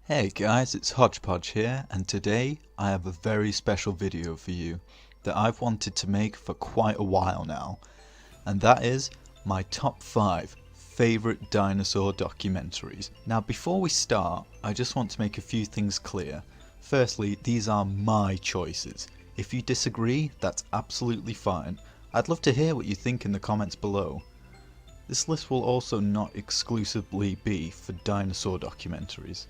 Hey guys, it's Hodgepodge here, and today I have a very special video for you that I've wanted to make for quite a while now, and that is my top 5 favourite dinosaur documentaries. Now before we start, I just want to make a few things clear. Firstly, these are my choices. If you disagree, that's absolutely fine. I'd love to hear what you think in the comments below. This list will also not exclusively be for dinosaur documentaries.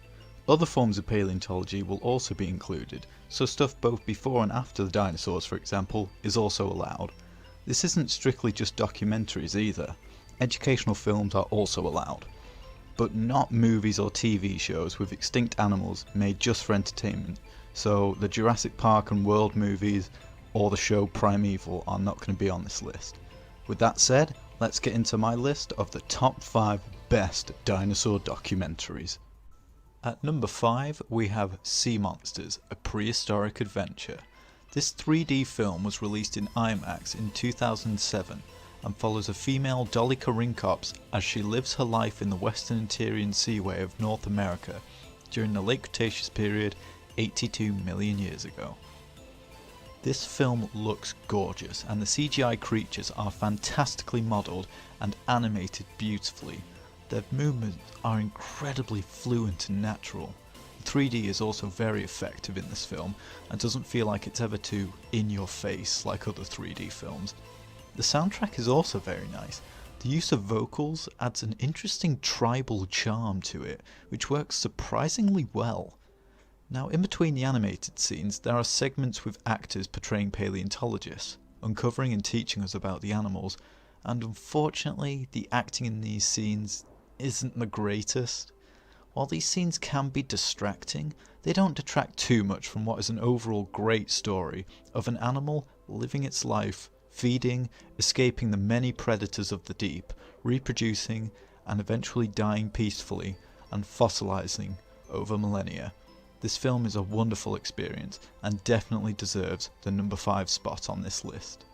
Other forms of paleontology will also be included, so stuff both before and after the dinosaurs, for example, is also allowed. This isn't strictly just documentaries either. Educational films are also allowed, but not movies or TV shows with extinct animals made just for entertainment, so the Jurassic Park and World movies or the show Primeval are not going to be on this list. With that said, let's get into my list of the top 5 best dinosaur documentaries. At number 5 we have Sea Monsters, A Prehistoric Adventure. This 3D film was released in IMAX in 2007 and follows a female Dolichorhynchops as she lives her life in the western Interior Seaway of North America during the late Cretaceous period 82 million years ago. This film looks gorgeous and the CGI creatures are fantastically modelled and animated beautifully. Their movements are incredibly fluent and natural. The 3D is also very effective in this film and doesn't feel like it's ever too in your face like other 3D films. The soundtrack is also very nice. The use of vocals adds an interesting tribal charm to it, which works surprisingly well. Now, in between the animated scenes, there are segments with actors portraying paleontologists, uncovering and teaching us about the animals, and unfortunately, the acting in these scenes isn't the greatest. While these scenes can be distracting, they don't detract too much from what is an overall great story of an animal living its life, feeding, escaping the many predators of the deep, reproducing, and eventually dying peacefully and fossilizing over millennia. This film is a wonderful experience and definitely deserves the number 5 spot on this list.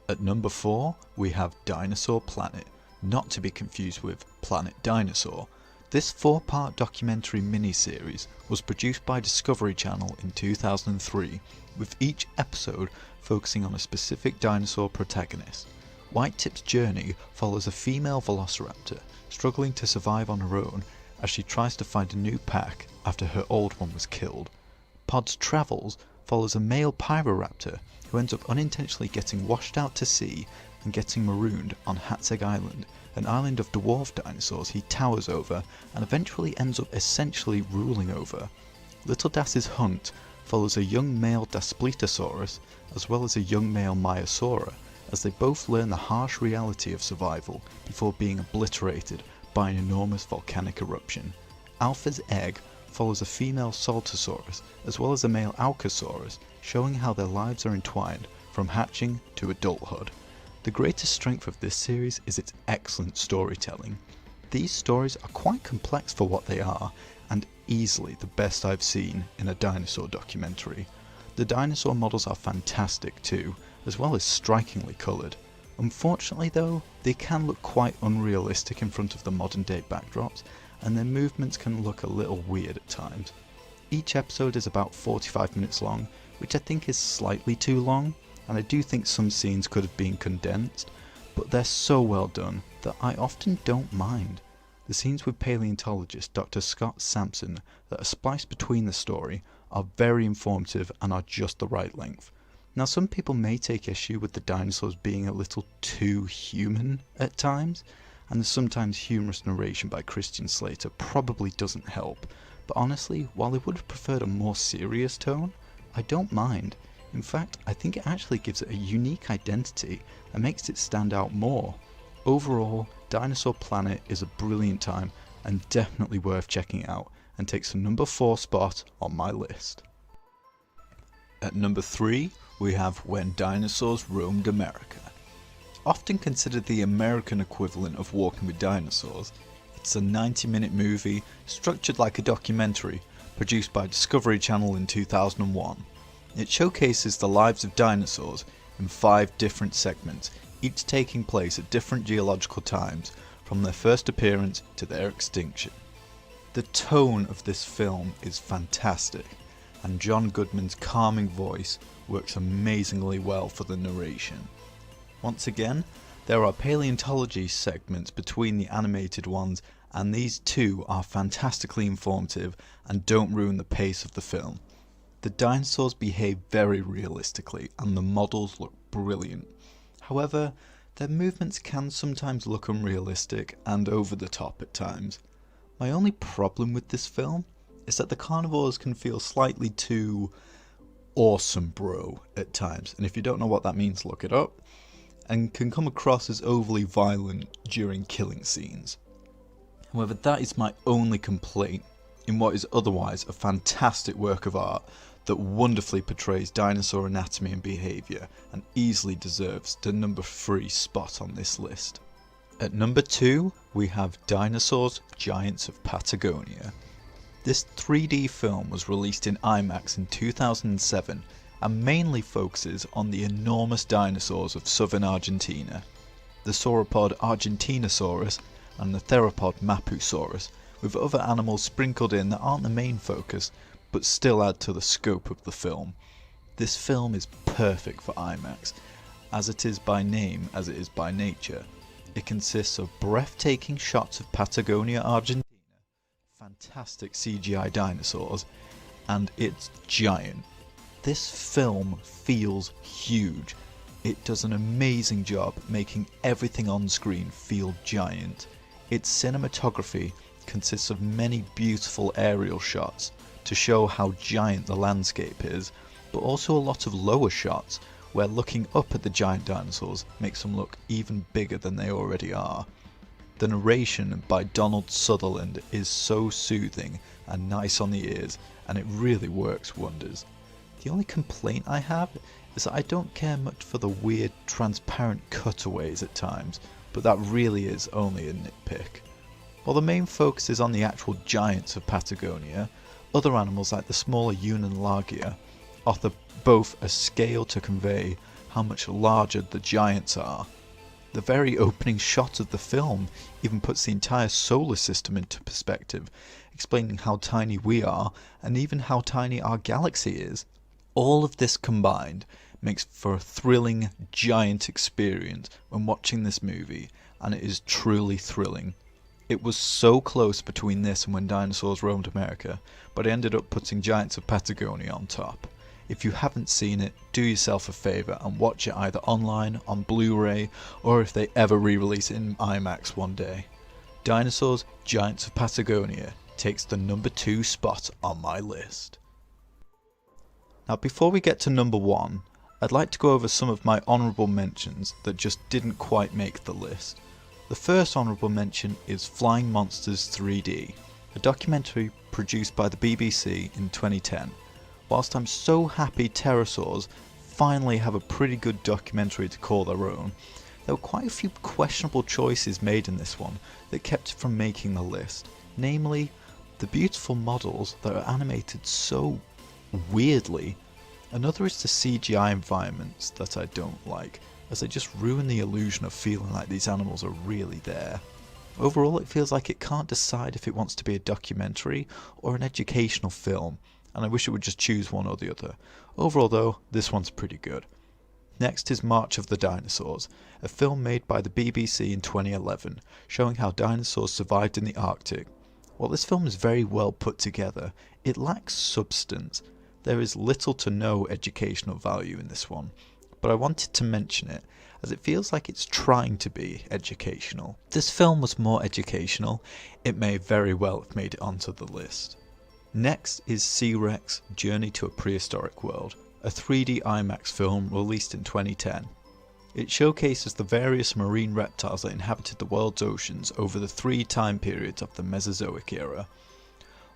At number 4 we have Dinosaur Planet, not to be confused with Planet Dinosaur. This 4-part documentary miniseries was produced by Discovery Channel in 2003, with each episode focusing on a specific dinosaur protagonist. Whitetip's journey follows a female velociraptor struggling to survive on her own as she tries to find a new pack after her old one was killed. Pod's Travels follows a male pyroraptor who ends up unintentionally getting washed out to sea and getting marooned on Hatzeg Island, an island of dwarf dinosaurs he towers over and eventually ends up essentially ruling over. Little Das's Hunt follows a young male Daspletosaurus as well as a young male Maiasaura as they both learn the harsh reality of survival before being obliterated by an enormous volcanic eruption. Alpha's Egg follows a female Saltosaurus as well as a male Alcosaurus, showing how their lives are entwined from hatching to adulthood. The greatest strength of this series is its excellent storytelling. These stories are quite complex for what they are, and easily the best I've seen in a dinosaur documentary. The dinosaur models are fantastic too, as well as strikingly coloured. Unfortunately though, they can look quite unrealistic in front of the modern day backdrops, and their movements can look a little weird at times. Each episode is about 45 minutes long, which I think is slightly too long, and I do think some scenes could have been condensed, but they're so well done that I often don't mind. The scenes with paleontologist Dr. Scott Sampson that are spliced between the story are very informative and are just the right length. Now some people may take issue with the dinosaurs being a little too human at times, and the sometimes humorous narration by Christian Slater probably doesn't help, but honestly, while I would have preferred a more serious tone, I don't mind. In fact, I think it actually gives it a unique identity and makes it stand out more. Overall, Dinosaur Planet is a brilliant time and definitely worth checking out, and takes the number 4 spot on my list. At number 3 we have When Dinosaurs Roamed America. Often considered the American equivalent of Walking with Dinosaurs, it's a 90-minute movie structured like a documentary produced by Discovery Channel in 2001. It showcases the lives of dinosaurs in 5 different segments, each taking place at different geological times, from their first appearance to their extinction. The tone of this film is fantastic, and John Goodman's calming voice works amazingly well for the narration. Once again, there are paleontology segments between the animated ones, and these too are fantastically informative and don't ruin the pace of the film. The dinosaurs behave very realistically and the models look brilliant. However, their movements can sometimes look unrealistic and over the top at times. My only problem with this film is that the carnivores can feel slightly too awesome bro at times, and if you don't know what that means, look it up, and can come across as overly violent during killing scenes. However, that is my only complaint in what is otherwise a fantastic work of art that wonderfully portrays dinosaur anatomy and behaviour and easily deserves the number 3 spot on this list. At number 2 we have Dinosaurs, Giants of Patagonia. This 3D film was released in IMAX in 2007 and mainly focuses on the enormous dinosaurs of southern Argentina, the sauropod Argentinosaurus and the theropod Mapusaurus, with other animals sprinkled in that aren't the main focus but still add to the scope of the film. This film is perfect for IMAX, as it is by name as it is by nature. It consists of breathtaking shots of Patagonia, Argentina, fantastic CGI dinosaurs, and it's giant. This film feels huge. It does an amazing job making everything on screen feel giant. Its cinematography consists of many beautiful aerial shots to show how giant the landscape is, but also a lot of lower shots where looking up at the giant dinosaurs makes them look even bigger than they already are. The narration by Donald Sutherland is so soothing and nice on the ears, and it really works wonders. The only complaint I have is that I don't care much for the weird transparent cutaways at times, but that really is only a nitpick. While the main focus is on the actual giants of Patagonia, other animals like the smaller Unalagia offer both a scale to convey how much larger the giants are. The very opening shot of the film even puts the entire solar system into perspective, explaining how tiny we are and even how tiny our galaxy is. All of this combined makes for a thrilling, giant experience when watching this movie, and it is truly thrilling. It was so close between this and When Dinosaurs Roamed America, but I ended up putting Giants of Patagonia on top. If you haven't seen it, do yourself a favour and watch it either online, on Blu-ray, or if they ever re-release it in IMAX one day. Dinosaurs, Giants of Patagonia takes the number 2 spot on my list. Now before we get to number 1, I'd like to go over some of my honourable mentions that just didn't quite make the list. The first honourable mention is Flying Monsters 3D, a documentary produced by the BBC in 2010. Whilst I'm so happy pterosaurs finally have a pretty good documentary to call their own, there were quite a few questionable choices made in this one that kept it from making the list, namely the beautiful models that are animated so weirdly. Another is the CGI environments that I don't like, as they just ruin the illusion of feeling like these animals are really there. Overall, it feels like it can't decide if it wants to be a documentary or an educational film, and I wish it would just choose one or the other. Overall though, this one's pretty good. Next is March of the Dinosaurs, a film made by the BBC in 2011, showing how dinosaurs survived in the Arctic. While this film is very well put together, it lacks substance. There is little to no educational value in this one, but I wanted to mention it as it feels like it's trying to be educational. If this film was more educational, it may very well have made it onto the list. Next is C-Rex Journey to a Prehistoric World, a 3D IMAX film released in 2010. It showcases the various marine reptiles that inhabited the world's oceans over the 3 time periods of the Mesozoic era.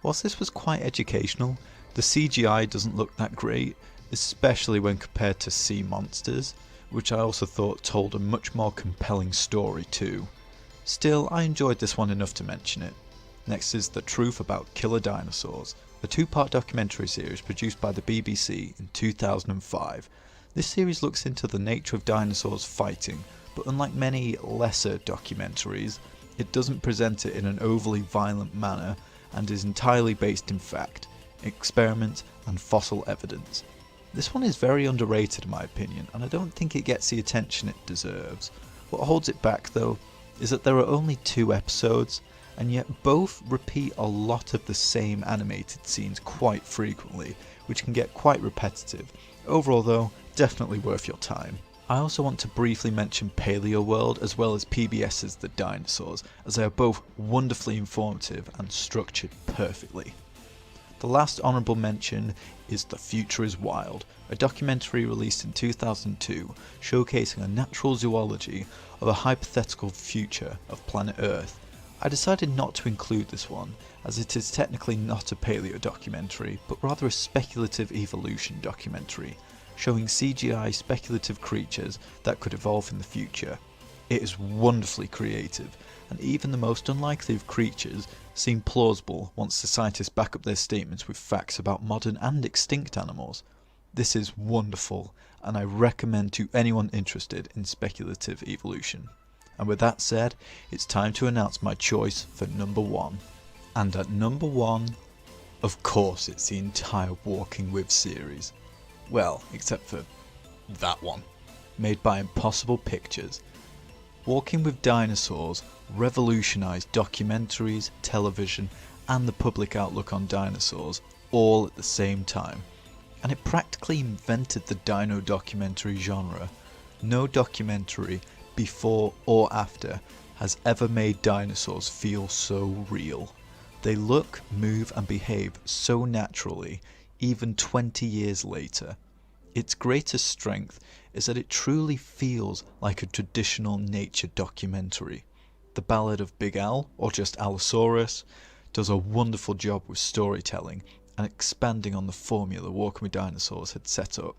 Whilst this was quite educational, the CGI doesn't look that great, especially when compared to Sea Monsters, which I also thought told a much more compelling story too. Still, I enjoyed this one enough to mention it. Next is The Truth About Killer Dinosaurs, a 2-part documentary series produced by the BBC in 2005. This series looks into the nature of dinosaurs fighting, but unlike many lesser documentaries, it doesn't present it in an overly violent manner, and is entirely based in fact, experiments and fossil evidence. This one is very underrated in my opinion, and I don't think it gets the attention it deserves. What holds it back though is that there are only 2 episodes, and yet both repeat a lot of the same animated scenes quite frequently, which can get quite repetitive. Overall though, definitely worth your time. I also want to briefly mention Paleo World as well as PBS's The Dinosaurs, as they are both wonderfully informative and structured perfectly. The last honourable mention is The Future is Wild, a documentary released in 2002 showcasing a natural zoology of a hypothetical future of planet Earth. I decided not to include this one, as it is technically not a paleo documentary, but rather a speculative evolution documentary, showing CGI speculative creatures that could evolve in the future. It is wonderfully creative, and even the most unlikely of creatures seem plausible once the scientists back up their statements with facts about modern and extinct animals. This is wonderful, and I recommend to anyone interested in speculative evolution. And with that said, it's time to announce my choice for number 1. And at number 1, of course it's the entire Walking With series. Well, except for that one, made by Impossible Pictures. Walking with Dinosaurs revolutionised documentaries, television, and the public outlook on dinosaurs all at the same time, and it practically invented the dino documentary genre. No documentary before or after has ever made dinosaurs feel so real. They look, move, and behave so naturally, even 20 years later. Its greatest strength is that it truly feels like a traditional nature documentary. The Ballad of Big Al, or just Allosaurus, does a wonderful job with storytelling and expanding on the formula Walking with Dinosaurs had set up.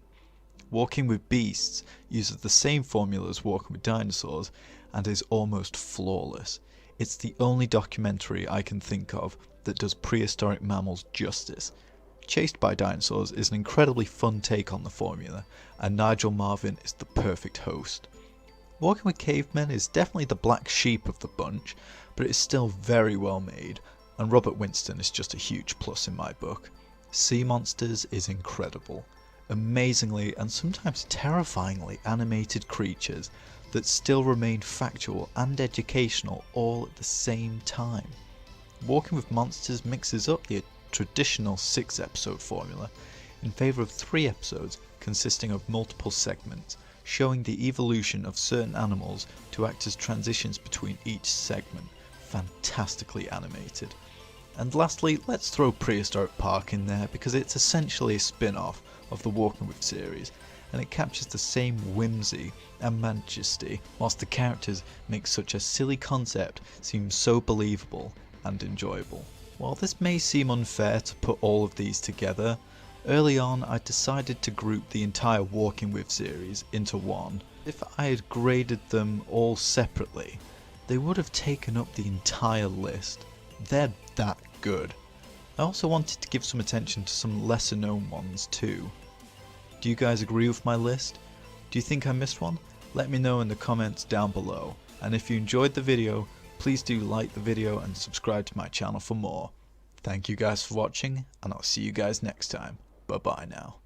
Walking with Beasts uses the same formula as Walking with Dinosaurs and is almost flawless. It's the only documentary I can think of that does prehistoric mammals justice. Chased by Dinosaurs is an incredibly fun take on the formula, and Nigel Marven is the perfect host. Walking with Cavemen is definitely the black sheep of the bunch, but it's still very well made, and Robert Winston is just a huge plus in my book. Sea Monsters is incredible. Amazingly and sometimes terrifyingly animated creatures that still remain factual and educational all at the same time. Walking with Monsters mixes up the traditional 6-episode formula in favour of 3 episodes consisting of multiple segments, showing the evolution of certain animals to act as transitions between each segment. Fantastically animated. And lastly, let's throw Prehistoric Park in there because it's essentially a spin-off of the Walking With series, and it captures the same whimsy and majesty, whilst the characters make such a silly concept seem so believable and enjoyable. While this may seem unfair to put all of these together, early on I decided to group the entire Walking With series into one. If I had graded them all separately, they would have taken up the entire list. They're that good. I also wanted to give some attention to some lesser known ones too. Do you guys agree with my list? Do you think I missed one? Let me know in the comments down below, and if you enjoyed the video, please do like the video and subscribe to my channel for more. Thank you guys for watching, and I'll see you guys next time. Bye bye now.